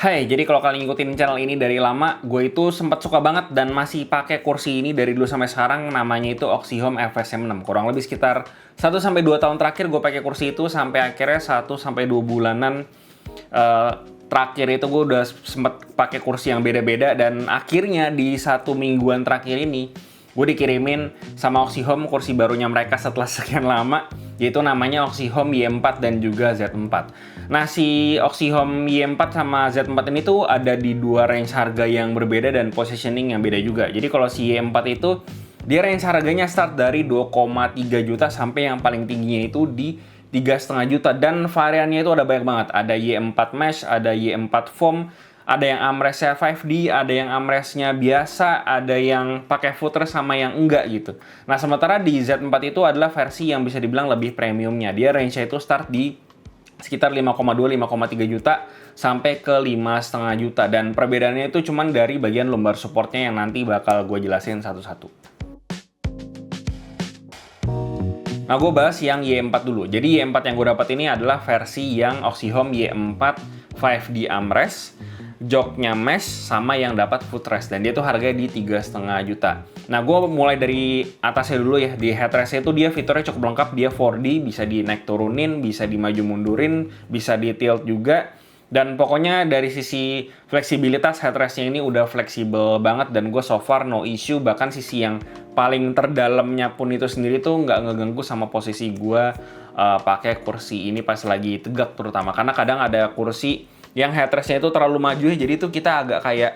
Hai, jadi kalau kalian ngikutin channel ini dari lama, gue itu sempat suka banget dan masih pakai kursi ini dari dulu sampai sekarang, namanya itu Oxyhome FSM6. Kurang lebih sekitar 1-2 tahun terakhir gue pakai kursi itu sampai akhirnya 1-2 bulanan eh, terakhir itu gue udah sempet pakai kursi yang beda-beda dan akhirnya di 1 mingguan terakhir ini gue dikirimin sama Oxyhome kursi barunya mereka setelah sekian lama, yaitu namanya Oxyhome Y4 dan juga Z4. Nah, si Oxyhome Y4 sama Z4 ini tuh ada di dua range harga yang berbeda dan positioning yang beda juga. Jadi kalau si Y4 itu dia range harganya start dari 2,3 juta sampai yang paling tingginya itu di 3,5 juta, dan variannya itu ada banyak banget. Ada Y4 Mesh, ada Y4 Foam, ada yang armrestnya 5D, ada yang armrestnya biasa, ada yang pakai footer sama yang enggak gitu. Nah, sementara di Z4 itu adalah versi yang bisa dibilang lebih premiumnya. Dia range-nya itu start di sekitar 5,2-5,3 juta sampai ke 5,5 juta. Dan perbedaannya itu cuman dari bagian lumbar supportnya yang nanti bakal gue jelasin satu-satu. Nah, gue bahas yang Y4 dulu. Jadi Y4 yang gue dapat ini adalah versi yang Oxyhome Y4 5D armrest, joknya mesh, sama yang dapat footrest, dan dia tuh harganya di 3,5 juta. Nah, gue mulai dari atasnya dulu ya. Di headrestnya itu dia fiturnya cukup lengkap. Dia 4D, bisa di naik turunin, bisa di maju mundurin, bisa di tilt juga. Dan pokoknya dari sisi fleksibilitas, headrestnya ini udah fleksibel banget, dan gue so far no issue. Bahkan sisi yang paling terdalamnya pun itu sendiri tuh nggak ngeganggu sama posisi gue pakai kursi ini pas lagi tegak terutama. Karena kadang ada kursi yang headrestnya itu terlalu maju ya, jadi tuh kita agak kayak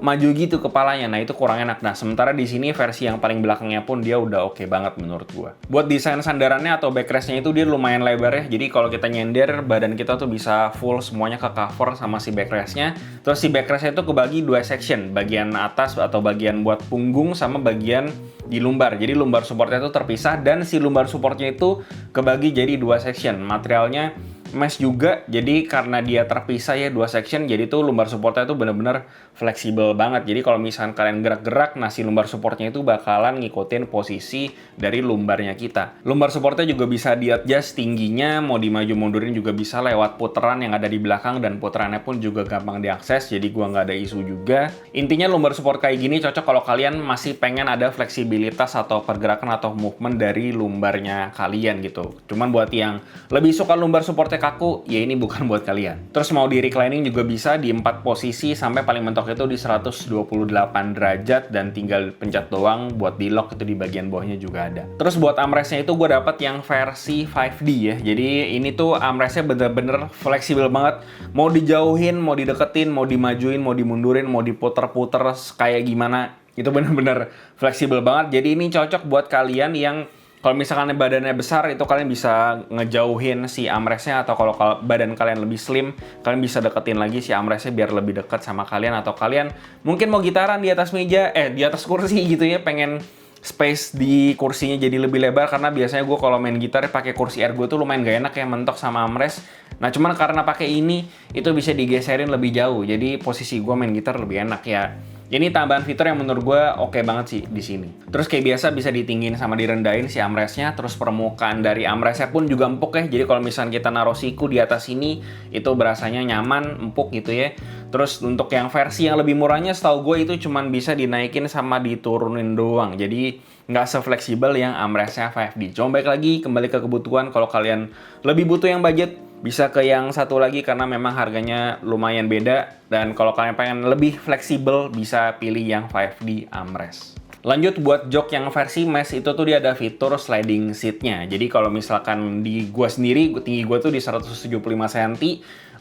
maju gitu kepalanya. Nah, itu kurang enak. Nah, sementara di sini versi yang paling belakangnya pun dia udah oke banget menurut gua. Buat desain sandarannya atau backrestnya itu dia lumayan lebar ya. Jadi kalau kita nyender, badan kita tuh bisa full semuanya ke cover sama si backrestnya. Terus si backrestnya itu kebagi 2 section, bagian atas atau bagian buat punggung sama bagian di lumbar. Jadi lumbar supportnya itu terpisah, dan si lumbar supportnya itu kebagi jadi 2 section. Materialnya mesh juga, jadi karena dia terpisah ya 2 section, jadi tuh lumbar supportnya tuh bener-bener fleksibel banget. Jadi kalau misalkan kalian gerak-gerak, nah si lumbar supportnya itu bakalan ngikutin posisi dari lumbarnya kita. Lumbar supportnya juga bisa di-adjust tingginya, mau dimaju mundurin juga bisa lewat puteran yang ada di belakang, dan puterannya pun juga gampang diakses, jadi gua nggak ada isu juga. Intinya lumbar support kayak gini cocok kalau kalian masih pengen ada fleksibilitas atau pergerakan atau movement dari lumbarnya kalian gitu. Cuman buat yang lebih suka lumbar supportnya kaku, ya ini bukan buat kalian. Terus mau di reclining juga bisa di 4 posisi sampai paling mentok itu di 128 derajat, dan tinggal pencet doang buat di lock itu di bagian bawahnya juga ada. Terus buat armrestnya itu gue dapat yang versi 5D ya. Jadi ini tuh armrestnya bener-bener fleksibel banget. Mau dijauhin, mau dideketin, mau dimajuin, mau dimundurin, mau diputer-puter kayak gimana, itu bener-bener fleksibel banget. Jadi ini cocok buat kalian yang kalau misalkan badannya besar, itu kalian bisa ngejauhin si armrestnya, atau kalau badan kalian lebih slim, kalian bisa deketin lagi si armrestnya biar lebih dekat sama kalian. Atau kalian mungkin mau gitaran di atas meja, di atas kursi gitu ya, pengen space di kursinya jadi lebih lebar, karena biasanya gue kalau main gitar pakai kursi ergo tuh lumayan gak enak ya, mentok sama armrest. Nah, cuman karena pakai ini, itu bisa digeserin lebih jauh, jadi posisi gue main gitar lebih enak ya. Ini tambahan fitur yang menurut gue oke banget sih di sini. Terus kayak biasa bisa ditinggiin sama direndahin si armrestnya. Terus permukaan dari armrestnya pun juga empuk ya. Jadi kalau misalnya kita naruh siku di atas sini, itu berasanya nyaman, empuk gitu ya. Terus untuk yang versi yang lebih murahnya, setahu gue itu cuman bisa dinaikin sama diturunin doang. Jadi nggak se-fleksibel yang armrestnya 5D. Coba balik lagi, kembali ke kebutuhan. Kalau kalian lebih butuh yang budget, bisa ke yang satu lagi karena memang harganya lumayan beda. Dan kalau kalian pengen lebih fleksibel, bisa pilih yang 5D armrest. Lanjut buat jok yang versi mesh itu tuh dia ada fitur sliding seatnya. Jadi kalau misalkan di gua sendiri, tinggi gua tuh di 175 cm,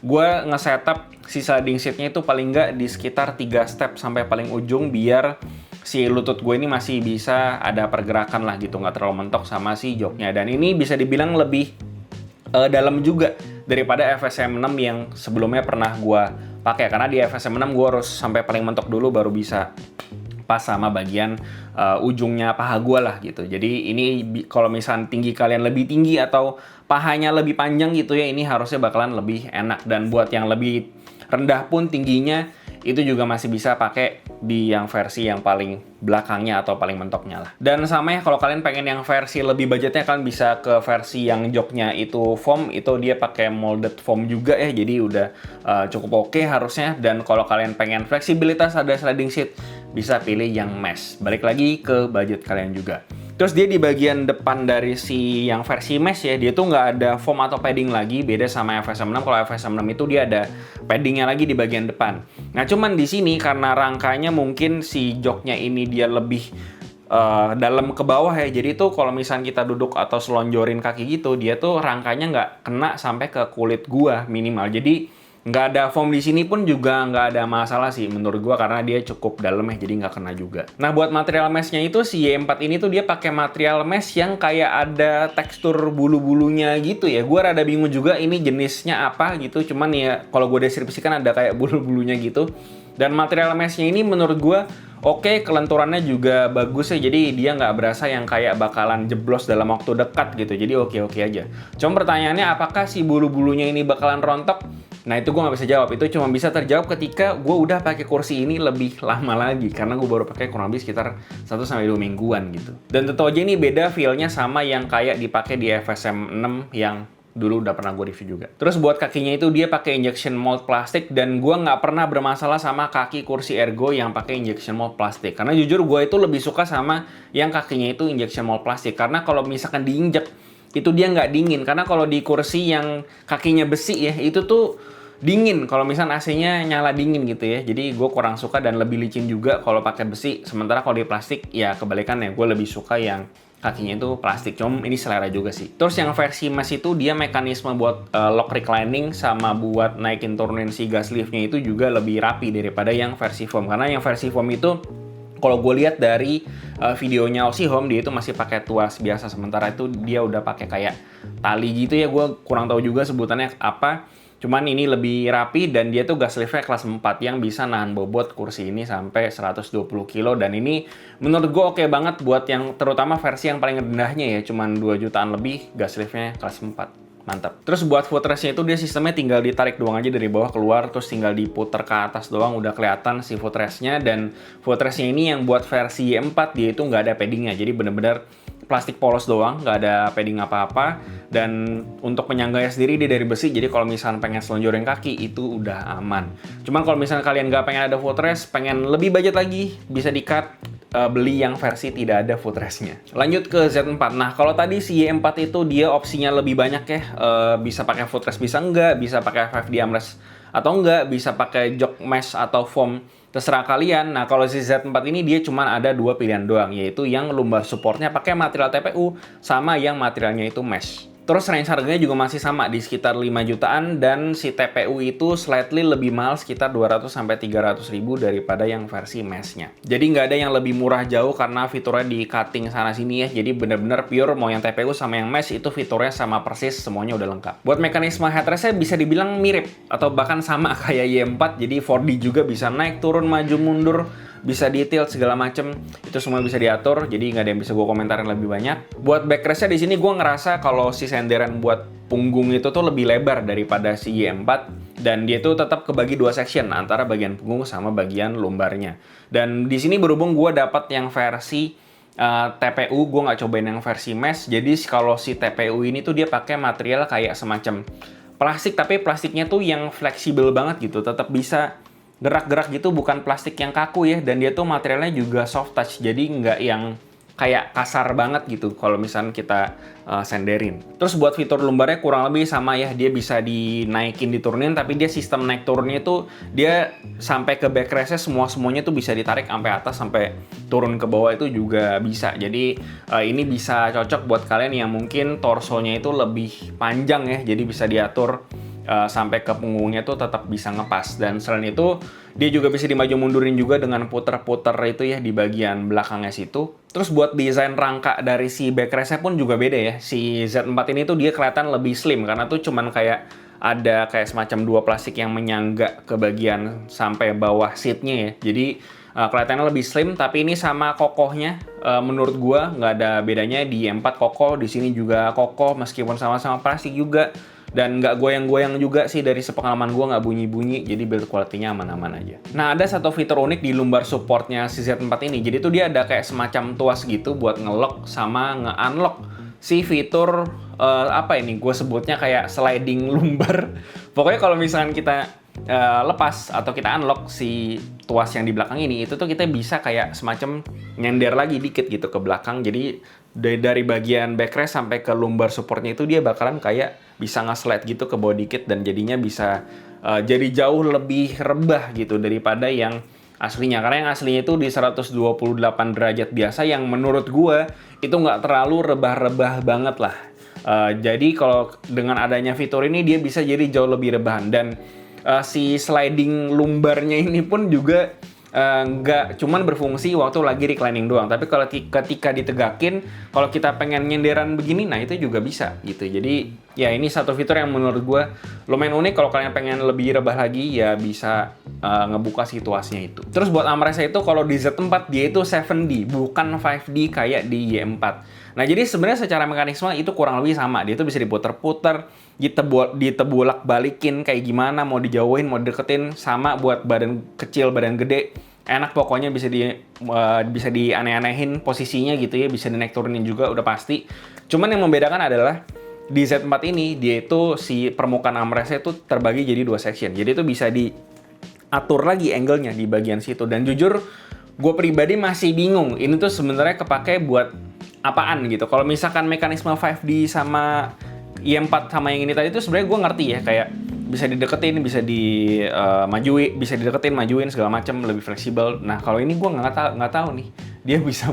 gua nge-setup si sliding seatnya itu paling nggak di sekitar 3 step sampai paling ujung, biar si lutut gue ini masih bisa ada pergerakan lah gitu, nggak terlalu mentok sama si joknya. Dan ini bisa dibilang lebih dalam juga daripada FSM6 yang sebelumnya pernah gue pakai, karena di FSM6 gue harus sampai paling mentok dulu baru bisa pas sama bagian ujungnya paha gue lah gitu. Jadi ini kalau misalnya tinggi kalian lebih tinggi atau pahanya lebih panjang gitu ya, ini harusnya bakalan lebih enak. Dan buat yang lebih rendah pun tingginya, itu juga masih bisa pakai di yang versi yang paling belakangnya atau paling mentoknya lah. Dan sama ya, kalau kalian pengen yang versi lebih budgetnya, kalian bisa ke versi yang joknya itu foam, itu dia pakai molded foam juga ya, jadi udah cukup oke harusnya. Dan kalau kalian pengen fleksibilitas ada sliding seat, bisa pilih yang mesh. Balik lagi ke budget kalian juga. Terus dia di bagian depan dari si yang versi mesh ya, dia tuh nggak ada foam atau padding lagi, beda sama FSM6. Kalau FSM6 itu dia ada paddingnya lagi di bagian depan. Nah cuman di sini karena rangkanya mungkin si joknya ini dia lebih dalam ke bawah ya, jadi tuh kalau misalnya kita duduk atau selonjorin kaki gitu, dia tuh rangkanya nggak kena sampai ke kulit gua minimal. Jadi nggak ada foam di sini pun juga nggak ada masalah sih menurut gua, karena dia cukup dalam ya, jadi nggak kena juga. Nah buat material meshnya itu si Y4 ini tuh dia pakai material mesh yang kayak ada tekstur bulu-bulunya gitu ya. Gua rada bingung juga ini jenisnya apa gitu, cuman ya kalau gua deskripsikan ada kayak bulu-bulunya gitu. Dan material meshnya ini menurut gua oke, kelenturannya juga bagus ya, jadi dia nggak berasa yang kayak bakalan jeblos dalam waktu dekat gitu, jadi oke-oke aja. Cuma pertanyaannya apakah si bulu-bulunya ini bakalan rontok? Nah itu gue nggak bisa jawab, itu cuma bisa terjawab ketika gue udah pakai kursi ini lebih lama lagi, karena gue baru pakai kurang lebih sekitar 1-2 mingguan gitu. Dan tentu aja ini beda feel-nya sama yang kayak dipakai di FSM6 yang dulu udah pernah gue review juga. Terus buat kakinya itu dia pakai injection mold plastik, dan gue nggak pernah bermasalah sama kaki kursi ergo yang pakai injection mold plastik. Karena jujur gue itu lebih suka sama yang kakinya itu injection mold plastik, karena kalau misalkan diinjek itu dia nggak dingin. Karena kalau di kursi yang kakinya besi ya, itu tuh dingin kalau misalnya AC-nya nyala dingin gitu ya. Jadi gue kurang suka dan lebih licin juga kalau pakai besi. Sementara kalau di plastik ya kebalikannya, gue lebih suka yang kakinya itu plastik. Cuma ini selera juga sih. Terus yang versi mesh itu dia mekanisme buat lock reclining sama buat naikin turunin si gas liftnya itu juga lebih rapi daripada yang versi foam. Karena yang versi foam itu kalau gue lihat dari videonya Oxihome, dia itu masih pakai tuas biasa, sementara itu dia udah pakai kayak tali gitu ya. Gue kurang tahu juga sebutannya apa. Cuman ini lebih rapi dan dia tuh gas liftnya kelas 4 yang bisa nahan bobot kursi ini sampai 120 kilo, dan ini menurut gue oke banget buat yang terutama versi yang paling rendahnya ya, cuman 2 jutaan lebih, gas liftnya kelas 4. Mantap. Terus buat footrestnya itu dia sistemnya tinggal ditarik doang aja dari bawah keluar, terus tinggal diputer ke atas doang udah kelihatan si footrestnya. Dan footrestnya ini yang buat versi Y4 dia itu nggak ada paddingnya, jadi bener-bener plastik polos doang, nggak ada padding apa-apa. Dan untuk penyangganya sendiri dia dari besi, jadi kalau misalnya pengen selonjorin kaki itu udah aman. Cuman kalau misalnya kalian nggak pengen ada footrest, pengen lebih budget lagi, bisa di-cut beli yang versi tidak ada footrestnya. Lanjut ke Z4. Nah kalau tadi si Y4 itu dia opsinya lebih banyak ya, bisa pakai footrest bisa enggak, bisa pakai 5D armrest atau enggak, bisa pakai jok mesh atau foam, terserah kalian. Nah kalau si Z4 ini dia cuma ada 2 pilihan doang, yaitu yang lumbar supportnya pakai material TPU sama yang materialnya itu mesh. Terus range harganya juga masih sama di sekitar 5 jutaan, dan si TPU itu slightly lebih mahal sekitar 200-300 ribu daripada yang versi meshnya. Jadi nggak ada yang lebih murah jauh karena fiturnya di cutting sana sini ya. Jadi bener-bener pure mau yang TPU sama yang mesh itu fiturnya sama persis, semuanya udah lengkap. Buat mekanisme headrestnya bisa dibilang mirip atau bahkan sama kayak Y4. Jadi 4D juga bisa naik turun maju mundur, bisa detail segala macem, itu semua bisa diatur, jadi nggak ada yang bisa gue komentarin lebih banyak. Buat backrestnya di sini gue ngerasa kalau si senderan buat punggung itu tuh lebih lebar daripada si Y4, dan dia tuh tetap kebagi 2 section antara bagian punggung sama bagian lumbarnya. Dan di sini berhubung gue dapat yang versi TPU, gue nggak cobain yang versi mesh. Jadi kalau si TPU ini tuh dia pakai material kayak semacam plastik, tapi plastiknya tuh yang fleksibel banget gitu, tetap bisa gerak-gerak gitu, bukan plastik yang kaku ya. Dan dia tuh materialnya juga soft touch, jadi nggak yang kayak kasar banget gitu kalau misalnya kita senderin. Terus buat fitur lumbarnya kurang lebih sama ya, dia bisa dinaikin diturunin, tapi dia sistem naik turunnya tuh dia sampai ke backrestnya semuanya tuh bisa ditarik sampai atas, sampai turun ke bawah itu juga bisa. Jadi ini bisa cocok buat kalian yang mungkin torsonya itu lebih panjang ya, jadi bisa diatur sampai ke punggungnya tuh tetap bisa ngepas. Dan selain itu dia juga bisa dimaju mundurin juga dengan puter-puter itu ya di bagian belakangnya situ. Terus buat desain rangka dari si backrestnya pun juga beda ya. Si Z4 ini tuh dia kelihatan lebih slim karena tuh cuman kayak ada kayak semacam 2 plastik yang menyangga ke bagian sampai bawah seatnya ya. Jadi kelihatannya lebih slim, tapi ini sama kokohnya menurut gua nggak ada bedanya. Di Y4 kokoh, di sini juga kokoh meskipun sama-sama plastik juga. dan nggak goyang-goyang juga sih dari sepengalaman gue, nggak bunyi-bunyi, jadi build quality-nya aman-aman aja. Nah, ada satu fitur unik di lumbar supportnya si Z4 ini, jadi tuh dia ada kayak semacam tuas gitu buat nge-lock sama nge-unlock si fitur apa ini, gue sebutnya kayak sliding lumbar. Pokoknya kalau misalkan kita lepas atau kita unlock si tuas yang di belakang ini, itu tuh kita bisa kayak semacam nyender lagi dikit gitu ke belakang. Jadi dari bagian backrest sampai ke lumbar supportnya itu dia bakalan kayak bisa nge-slide gitu ke bawah dikit, dan jadinya bisa jadi jauh lebih rebah gitu daripada yang aslinya. Karena yang aslinya itu di 128 derajat biasa yang menurut gue itu nggak terlalu rebah-rebah banget lah. Jadi kalau dengan adanya fitur ini dia bisa jadi jauh lebih rebahan, dan si sliding lumbarnya ini pun juga nggak cuman berfungsi waktu lagi reclining doang, tapi kalau ketika ditegakin, kalau kita pengen nyenderan begini, nah itu juga bisa gitu. Jadi ya ini satu fitur yang menurut gue lumayan unik. Kalau kalian pengen lebih rebah lagi ya bisa ngebuka situasinya itu. Terus buat armrestnya itu kalau di Z4 dia itu 7D bukan 5D kayak di Y4. Nah, jadi sebenarnya secara mekanisme itu kurang lebih sama. Dia itu bisa diputer-puter, ditebulak-balikin kayak gimana, mau dijauhin, mau deketin, sama buat badan kecil, badan gede. Enak pokoknya, bisa dianeh-anehin posisinya gitu ya, bisa dinaik turunin juga udah pasti. Cuman yang membedakan adalah di Z4 ini dia itu si permukaan armrestnya itu terbagi jadi 2 section. Jadi itu bisa diatur lagi angle-nya di bagian situ. Dan jujur gue pribadi masih bingung ini tuh sebenarnya kepake buat apaan gitu. Kalau misalkan mekanisme 5D sama Y4 sama yang ini tadi itu sebenarnya gue ngerti ya, kayak bisa dideketin, bisa dimajuin, bisa dideketin, majuin segala macam, lebih fleksibel. Nah, kalau ini gue nggak tahu nih dia bisa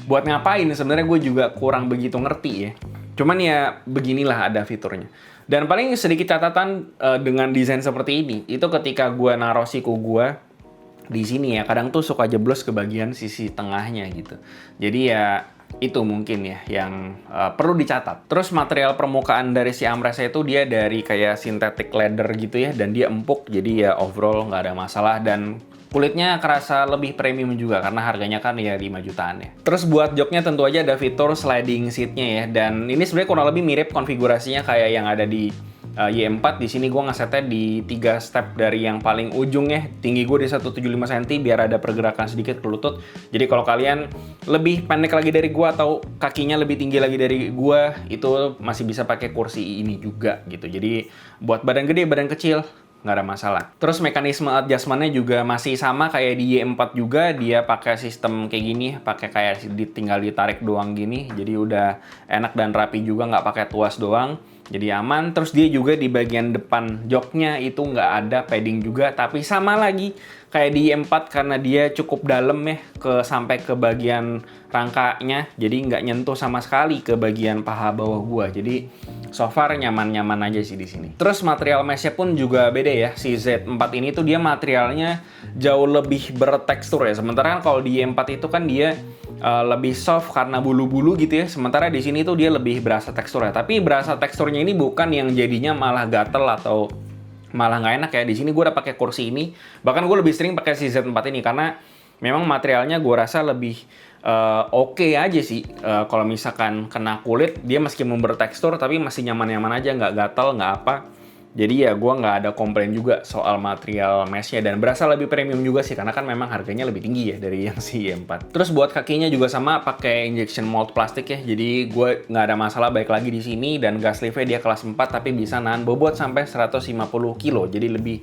buat ngapain. Sebenarnya gue juga kurang begitu ngerti ya. Cuman ya beginilah ada fiturnya. Dan paling sedikit catatan dengan desain seperti ini, itu ketika gue naruh siku gue di sini ya, kadang tuh suka jeblos ke bagian sisi tengahnya gitu. Jadi ya itu mungkin ya yang perlu dicatat. Terus material permukaan dari si armrestnya itu dia dari kayak synthetic leather gitu ya, dan dia empuk, jadi ya overall nggak ada masalah, dan kulitnya kerasa lebih premium juga karena harganya kan ya 5 jutaan ya. Terus buat joknya tentu aja ada fitur sliding seatnya ya, dan ini sebenarnya kurang lebih mirip konfigurasinya kayak yang ada di Y4. Di sini gue ngesetnya di 3 step dari yang paling ujung ya. Tinggi gue di 175 cm biar ada pergerakan sedikit ke lutut. Jadi kalau kalian lebih pendek lagi dari gue atau kakinya lebih tinggi lagi dari gue, itu masih bisa pakai kursi ini juga gitu. Jadi buat badan gede, badan kecil nggak ada masalah. Terus mekanisme adjustment-nya juga masih sama kayak di Y4 juga. Dia pakai sistem kayak gini, pakai kayak tinggal ditarik doang gini. Jadi udah enak dan rapi juga, nggak pakai tuas doang. Jadi aman. Terus dia juga di bagian depan joknya itu nggak ada padding juga, tapi sama lagi kayak di Y4 karena dia cukup dalam ya, sampai ke bagian rangkanya. Jadi nggak nyentuh sama sekali ke bagian paha bawah gua. Jadi so far nyaman-nyaman aja sih di sini. Terus material meshnya pun juga beda ya. Si Z4 ini tuh dia materialnya jauh lebih bertekstur ya. Sementara kan kalau di Y4 itu kan dia lebih soft karena bulu-bulu gitu ya. Sementara di sini tuh dia lebih berasa teksturnya. Tapi berasa teksturnya ini bukan yang jadinya malah gatel atau malah nggak enak ya. Di sini gue udah pakai kursi ini. Bahkan gue lebih sering pakai si Z4 ini karena memang materialnya gue rasa lebih oke aja sih. Kalau misalkan kena kulit, dia meskipun bertekstur tapi masih nyaman-nyaman aja, nggak gatel, nggak apa. Jadi ya gue nggak ada komplain juga soal material meshnya, dan berasa lebih premium juga sih karena kan memang harganya lebih tinggi ya dari yang si Y4. Terus buat kakinya juga sama pakai injection mold plastik ya, jadi gue nggak ada masalah baik lagi di sini. Dan gas liftnya dia kelas 4 tapi bisa nahan bobot sampai 150 kilo, jadi lebih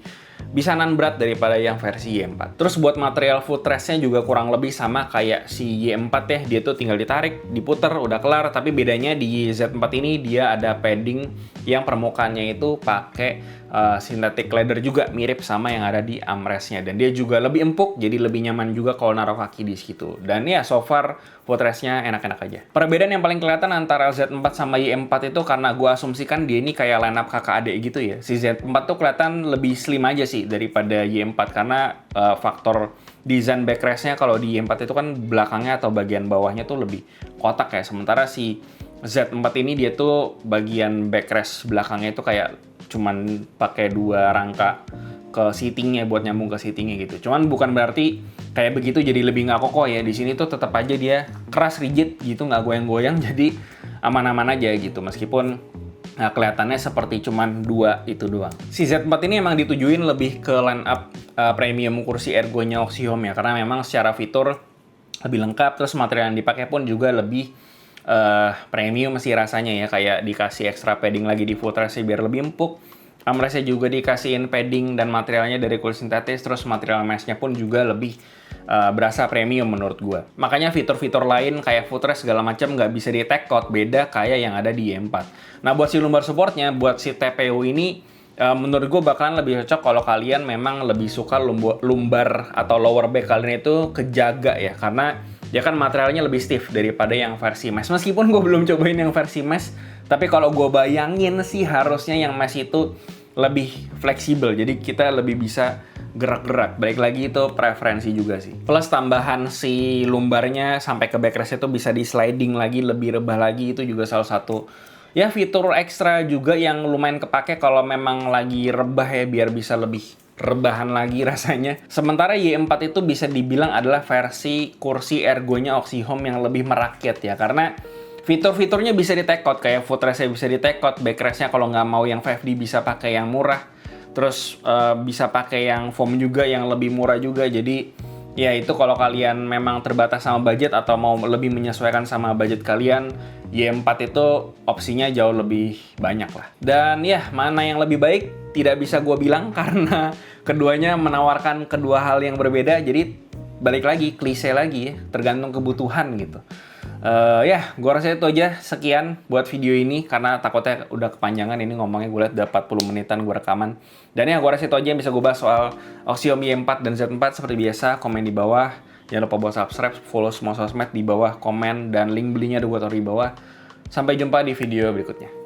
bisa nahan berat daripada yang versi Y4. Terus buat material footrestnya juga kurang lebih sama kayak si Y4 ya, dia tuh tinggal ditarik, diputer, udah kelar. Tapi bedanya di Z4 ini dia ada padding yang permukaannya itu pakai synthetic leather juga, mirip sama yang ada di armrestnya. Dan dia juga lebih empuk, jadi lebih nyaman juga kalau naruh kaki di situ. Dan ya so far footrestnya enak-enak aja. Perbedaan yang paling kelihatan antara Z4 sama Y4 itu karena gue asumsikan dia ini kayak line up kakak adik gitu ya. Si Z4 tuh kelihatan lebih slim aja sih daripada Y4 karena faktor desain backrestnya. Kalau di Y4 itu kan belakangnya atau bagian bawahnya tuh lebih kotak ya. Sementara si Z4 ini dia tuh bagian backrest belakangnya itu kayak cuman pakai 2 rangka ke seatingnya buat nyambung ke seatingnya gitu. Cuman bukan berarti kayak begitu jadi lebih nggak kokoh ya. Di sini tuh tetap aja dia keras, rigid gitu, nggak goyang-goyang, jadi aman-aman aja gitu. Meskipun Nah, kelihatannya seperti cuman dua itu doang. Si Z4 ini emang ditujuin lebih ke line up premium kursi ergonya Oxyhome ya, karena memang secara fitur lebih lengkap, terus material yang dipakai pun juga lebih premium sih rasanya ya, kayak dikasih extra padding lagi di footrestnya biar lebih empuk. Armrestnya juga dikasihin padding dan materialnya dari kulit sintetis, terus material meshnya pun juga lebih berasa premium menurut gue. Makanya fitur-fitur lain kayak footrest segala macam nggak bisa di take out, beda kayak yang ada di Y4. Nah, buat si lumbar supportnya, buat si TPU ini, menurut gue bakalan lebih cocok kalau kalian memang lebih suka lumbar atau lower back kalian itu kejaga ya, karena dia kan materialnya lebih stiff daripada yang versi mesh. Meskipun gue belum cobain yang versi mesh, tapi kalau gue bayangin sih harusnya yang mesh itu lebih fleksibel, jadi kita lebih bisa gerak-gerak. Balik lagi itu preferensi juga sih. Plus tambahan si lumbarnya sampai ke backrest itu bisa di sliding lagi, lebih rebah lagi, itu juga salah satu ya fitur ekstra juga yang lumayan kepake kalau memang lagi rebah ya, biar bisa lebih rebahan lagi rasanya. Sementara Y4 itu bisa dibilang adalah versi kursi ergonya Oxyhome yang lebih merakyat ya, karena fitur-fiturnya bisa di take out, kayak footrestnya bisa di take out, backrestnya kalau nggak mau yang 5D bisa pakai yang murah, terus bisa pakai yang foam juga yang lebih murah juga. Jadi ya itu kalau kalian memang terbatas sama budget atau mau lebih menyesuaikan sama budget kalian, Y4 itu opsinya jauh lebih banyak lah. Dan ya, mana yang lebih baik tidak bisa gue bilang karena keduanya menawarkan kedua hal yang berbeda. Jadi balik lagi, klise lagi ya, tergantung kebutuhan gitu. Ya, gue rasa itu aja. Sekian buat video ini, karena takutnya udah kepanjangan ini ngomongnya. Gue lihat udah 40 menitan gue rekaman. Dan ya, gue rasa itu aja yang bisa gue bahas soal Oxyhome Y4 dan Z4. Seperti biasa, komen di bawah. Jangan lupa buat subscribe, follow semua sosmed di bawah, komen, dan link belinya gue taruh di bawah. Sampai jumpa di video berikutnya.